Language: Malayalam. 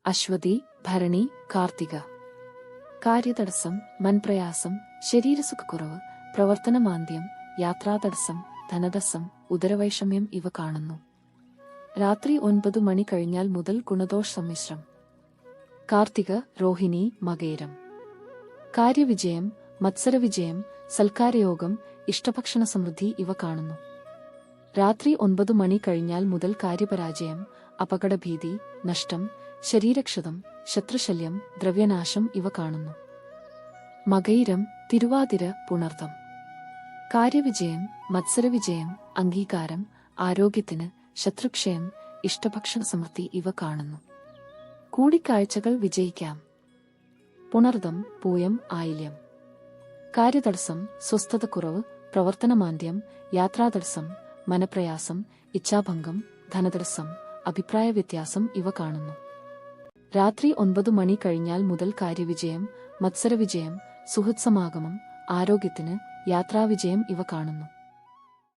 അശ്വതി, ഭരണി, കാർത്തിക. കാര്യതടസ്സം, മനപ്രയാസം, ശരീരസുഖക്കുറവ്, പ്രവർത്തനമാന്ദ്യം, യാത്രാതടസ്സം, ധനതടസ്സം, ഉദരവൈഷമ്യം ഇവ കാണുന്നു. രാത്രി 9 മണി കഴിഞ്ഞാൽ മുതൽ ഗുണദോഷ സമ്മിശ്രം. കാർത്തിക, രോഹിണി, മകയിരം. കാര്യവിജയം, മത്സരവിജയം, സൽക്കാരയോഗം, ഇഷ്ടഭക്ഷണ സമൃദ്ധി ഇവ കാണുന്നു. രാത്രി 9 മണി കഴിഞ്ഞാൽ മുതൽ കാര്യപരാജയം, അപകടഭീതി, നഷ്ടം, ശരീരക്ഷതം, ശത്രുശല്യം, ദ്രവ്യനാശം ഇവ കാണുന്നു. മകയിരം, തിരുവാതിര, പുണർതം. കാര്യവിജയം, മത്സരവിജയം, അംഗീകാരം, ആരോഗ്യത്തിന്, ശത്രുക്ഷയം, ഇഷ്ടഭക്ഷണ സമൃദ്ധി ഇവ കാണുന്നു. കൂടിക്കാഴ്ചകൾ വിജയിക്കാം. പുണർതം, പൂയം, ആയില്യം. കാര്യതടസ്സം, സ്വസ്ഥതക്കുറവ്, പ്രവർത്തനമാന്ദ്യം, യാത്രാതടസ്സം, മനപ്രയാസം, ഇച്ഛാഭംഗം, ധനതടസ്സം, അഭിപ്രായ വ്യത്യാസം ഇവ കാണുന്നു. രാത്രി 9 മണി കഴിഞ്ഞാൽ മുതൽ കാര്യവിജയം, മത്സരവിജയം, സുഹൃത്സമാഗമം, ആരോഗ്യത്തിന്, യാത്രാവിജയം ഇവ കാണുന്നു.